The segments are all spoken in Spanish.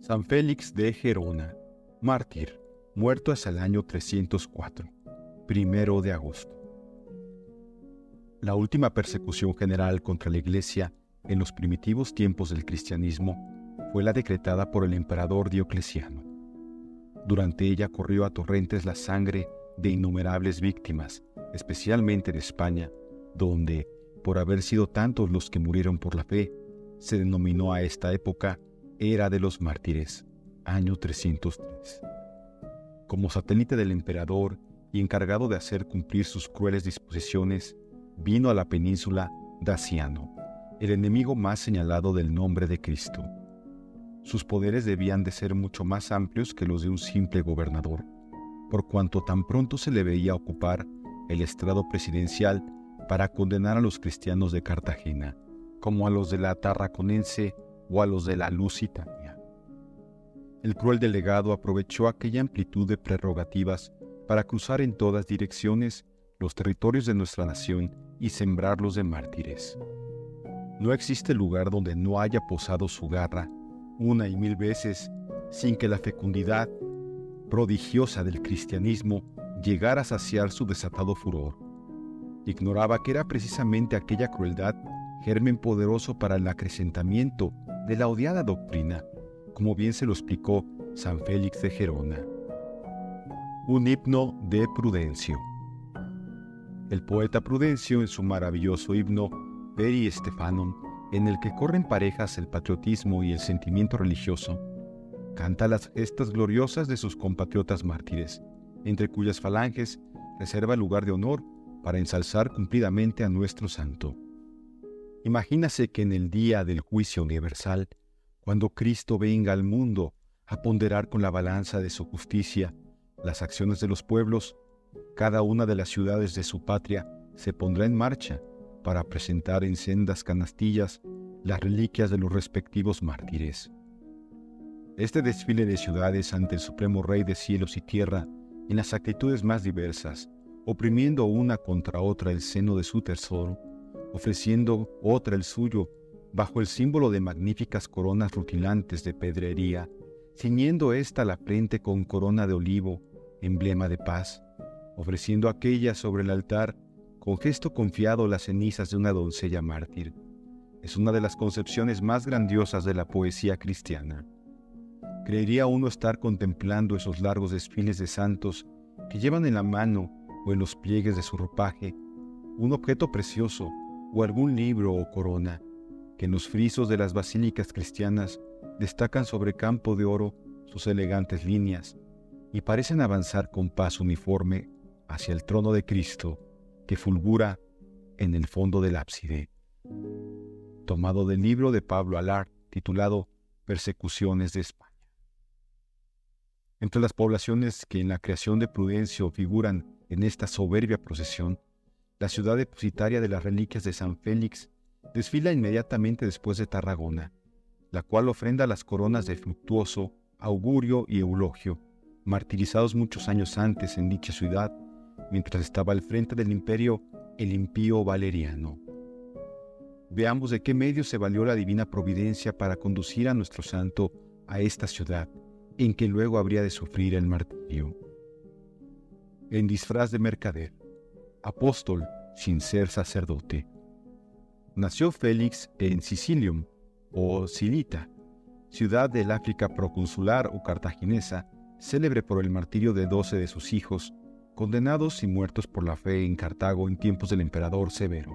San Félix de Gerona, mártir, muerto hasta el año 304, 1 de agosto. La última persecución general contra la Iglesia en los primitivos tiempos del cristianismo fue la decretada por el emperador Diocleciano. Durante ella corrió a torrentes la sangre de innumerables víctimas, especialmente de España, donde, por haber sido tantos los que murieron por la fe, se denominó a esta época Era de los Mártires, año 303. Como satélite del emperador y encargado de hacer cumplir sus crueles disposiciones, vino a la península Daciano, el enemigo más señalado del nombre de Cristo. Sus poderes debían de ser mucho más amplios que los de un simple gobernador, por cuanto tan pronto se le veía ocupar el estrado presidencial para condenar a los cristianos de Cartagena, como a los de la Tarraconense o a los de la Lusitania. El cruel delegado aprovechó aquella amplitud de prerrogativas para cruzar en todas direcciones los territorios de nuestra nación y sembrarlos de mártires. No existe lugar donde no haya posado su garra, una y mil veces, sin que la fecundidad prodigiosa del cristianismo llegara a saciar su desatado furor. Ignoraba que era precisamente aquella crueldad germen poderoso para el acrecentamiento de la odiada doctrina, como bien se lo explicó San Félix de Gerona. Un himno de Prudencio. El poeta Prudencio, en su maravilloso himno Peri Stephanon, en el que corren parejas el patriotismo y el sentimiento religioso, canta las gestas gloriosas de sus compatriotas mártires, entre cuyas falanges reserva lugar de honor para ensalzar cumplidamente a nuestro santo. Imagínase que en el día del juicio universal, cuando Cristo venga al mundo a ponderar con la balanza de su justicia las acciones de los pueblos, cada una de las ciudades de su patria se pondrá en marcha para presentar en sendas canastillas las reliquias de los respectivos mártires. Este desfile de ciudades ante el Supremo Rey de cielos y tierra, en las actitudes más diversas, oprimiendo una contra otra el seno de su tesoro, ofreciendo otra el suyo, bajo el símbolo de magníficas coronas rutilantes de pedrería, ciñendo ésta la frente con corona de olivo, emblema de paz, ofreciendo aquella sobre el altar, con gesto confiado las cenizas de una doncella mártir. Es una de las concepciones más grandiosas de la poesía cristiana. Creería uno estar contemplando esos largos desfiles de santos que llevan en la mano o en los pliegues de su ropaje un objeto precioso o algún libro o corona, que en los frisos de las basílicas cristianas destacan sobre campo de oro sus elegantes líneas y parecen avanzar con paso uniforme hacia el trono de Cristo que fulgura en el fondo del ábside. Tomado del libro de Pablo Alard titulado Persecuciones de España. Entre las poblaciones que en la creación de Prudencio figuran en esta soberbia procesión, la ciudad depositaria de las reliquias de San Félix desfila inmediatamente después de Tarragona, la cual ofrenda las coronas de Fructuoso, Augurio y Eulogio, martirizados muchos años antes en dicha ciudad, mientras estaba al frente del imperio el impío Valeriano. Veamos de qué medio se valió la divina providencia para conducir a nuestro santo a esta ciudad, en que luego habría de sufrir el martirio. En disfraz de mercader, apóstol sin ser sacerdote. Nació Félix en Sicilium, o Cilita, ciudad del África proconsular o cartaginesa, célebre por el martirio de 12 de sus hijos, condenados y muertos por la fe en Cartago en tiempos del emperador Severo.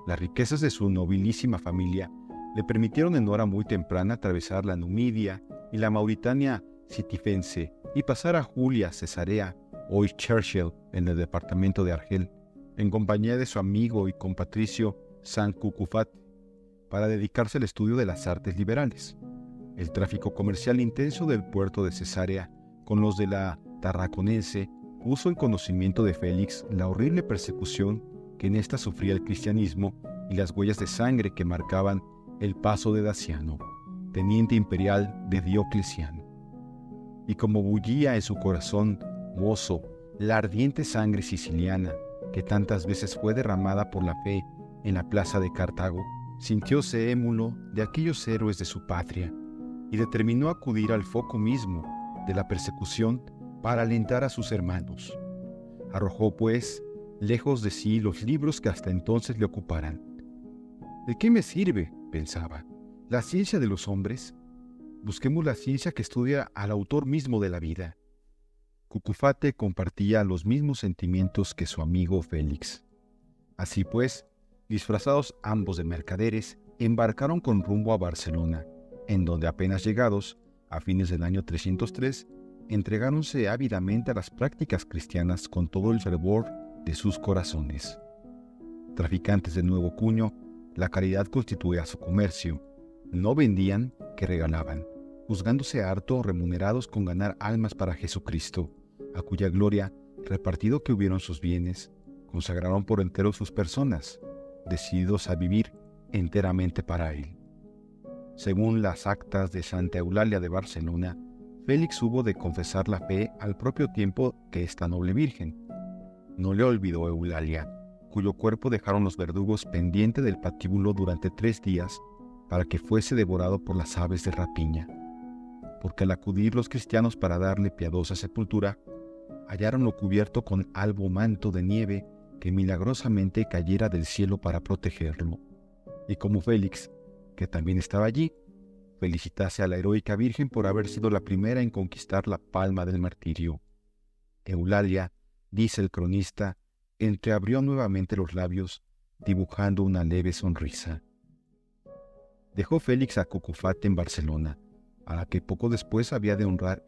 Las riquezas de su nobilísima familia le permitieron en hora muy temprana atravesar la Numidia y la Mauritania citifense y pasar a Julia Cesarea, hoy Churchill, en el departamento de Argel, en compañía de su amigo y compatricio San Cucufat, para dedicarse al estudio de las artes liberales. El tráfico comercial intenso del puerto de Cesarea con los de la Tarraconense puso en conocimiento de Félix la horrible persecución que en ésta sufría el cristianismo y las huellas de sangre que marcaban el paso de Daciano, teniente imperial de Diocleciano. Y como bullía en su corazón mozo la ardiente sangre siciliana que tantas veces fue derramada por la fe en la plaza de Cartago, sintióse émulo de aquellos héroes de su patria, y determinó acudir al foco mismo de la persecución para alentar a sus hermanos. Arrojó, pues, lejos de sí los libros que hasta entonces le ocuparan. ¿De qué me sirve?, pensaba, ¿la ciencia de los hombres? Busquemos la ciencia que estudia al autor mismo de la vida. Cucufate compartía los mismos sentimientos que su amigo Félix. Así pues, disfrazados ambos de mercaderes, embarcaron con rumbo a Barcelona, en donde apenas llegados, a fines del año 303, entregáronse ávidamente a las prácticas cristianas con todo el fervor de sus corazones. Traficantes de nuevo cuño, la caridad constituía su comercio. No vendían, que regalaban, juzgándose harto remunerados con ganar almas para Jesucristo, a cuya gloria, repartido que hubieron sus bienes, consagraron por entero sus personas, decididos a vivir enteramente para Él. Según las actas de Santa Eulalia de Barcelona, Félix hubo de confesar la fe al propio tiempo que esta noble virgen. No le olvidó Eulalia, cuyo cuerpo dejaron los verdugos pendiente del patíbulo durante 3 días para que fuese devorado por las aves de rapiña, porque al acudir los cristianos para darle piadosa sepultura, hallaronlo cubierto con albo manto de nieve que milagrosamente cayera del cielo para protegerlo. Y como Félix, que también estaba allí, felicitase a la heroica Virgen por haber sido la primera en conquistar la palma del martirio. Eulalia, dice el cronista, entreabrió nuevamente los labios, dibujando una leve sonrisa. Dejó Félix a Cucufate en Barcelona, a la que poco después había de honrar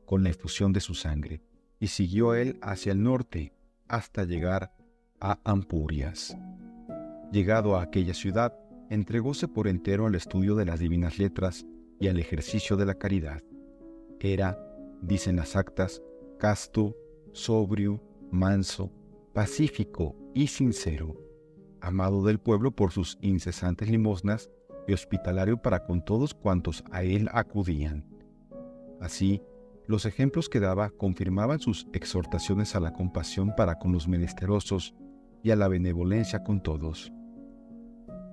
con la efusión de su sangre, y siguió él hacia el norte, hasta llegar a Ampurias. Llegado a aquella ciudad, entregóse por entero al estudio de las divinas letras y al ejercicio de la caridad. Era, dicen las actas, casto, sobrio, manso, pacífico y sincero, amado del pueblo por sus incesantes limosnas y hospitalario para con todos cuantos a él acudían. Así, los ejemplos que daba confirmaban sus exhortaciones a la compasión para con los menesterosos y a la benevolencia con todos.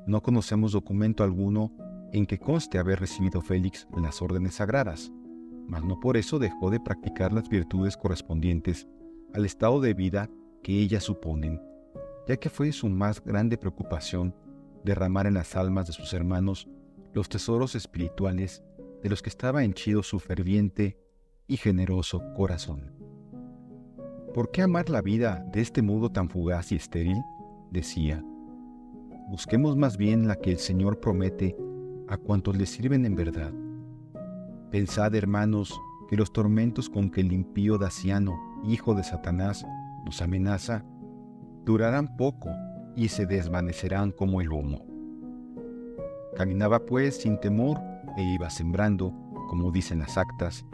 No conocemos documento alguno en que conste haber recibido Félix las órdenes sagradas, mas no por eso dejó de practicar las virtudes correspondientes al estado de vida que ellas suponen, ya que fue su más grande preocupación derramar en las almas de sus hermanos los tesoros espirituales de los que estaba henchido su ferviente y generoso corazón. ¿Por qué amar la vida de este modo tan fugaz y estéril?, decía. Busquemos más bien la que el Señor promete a cuantos le sirven en verdad. Pensad, hermanos, que los tormentos con que el impío Daciano, hijo de Satanás, nos amenaza, durarán poco y se desvanecerán como el humo. Caminaba pues sin temor e iba sembrando, como dicen las actas,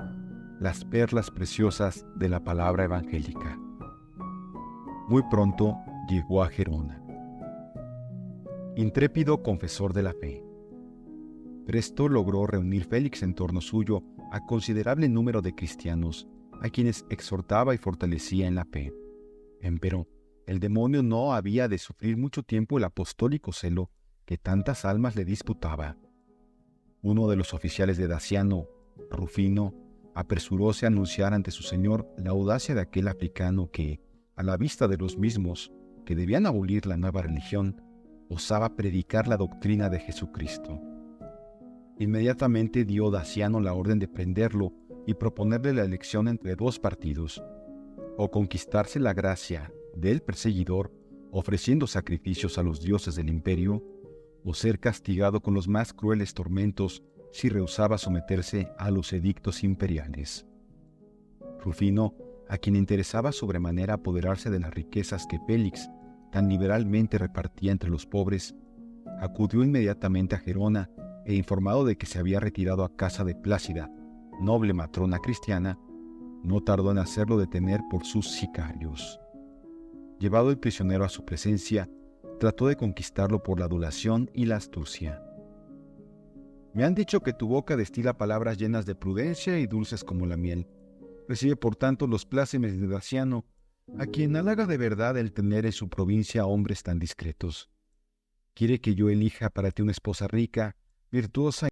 las perlas preciosas de la palabra evangélica. Muy pronto llegó a Gerona. Intrépido confesor de la fe. Presto logró reunir Félix en torno suyo a considerable número de cristianos, a quienes exhortaba y fortalecía en la fe. Empero, el demonio no había de sufrir mucho tiempo el apostólico celo que tantas almas le disputaba. Uno de los oficiales de Daciano, Rufino, apresuróse a anunciar ante su señor la audacia de aquel africano que, a la vista de los mismos que debían abolir la nueva religión, osaba predicar la doctrina de Jesucristo. Inmediatamente dio Daciano la orden de prenderlo y proponerle la elección entre 2 partidos: o conquistarse la gracia del perseguidor ofreciendo sacrificios a los dioses del imperio, o ser castigado con los más crueles tormentos si rehusaba someterse a los edictos imperiales. Rufino, a quien interesaba sobremanera apoderarse de las riquezas que Félix tan liberalmente repartía entre los pobres, acudió inmediatamente a Gerona e informado de que se había retirado a casa de Plácida, noble matrona cristiana, no tardó en hacerlo detener por sus sicarios. Llevado el prisionero a su presencia, trató de conquistarlo por la adulación y la astucia. Me han dicho que tu boca destila palabras llenas de prudencia y dulces como la miel. Recibe por tanto los plácemes de Daciano, a quien halaga de verdad el tener en su provincia hombres tan discretos. Quiere que yo elija para ti una esposa rica, virtuosa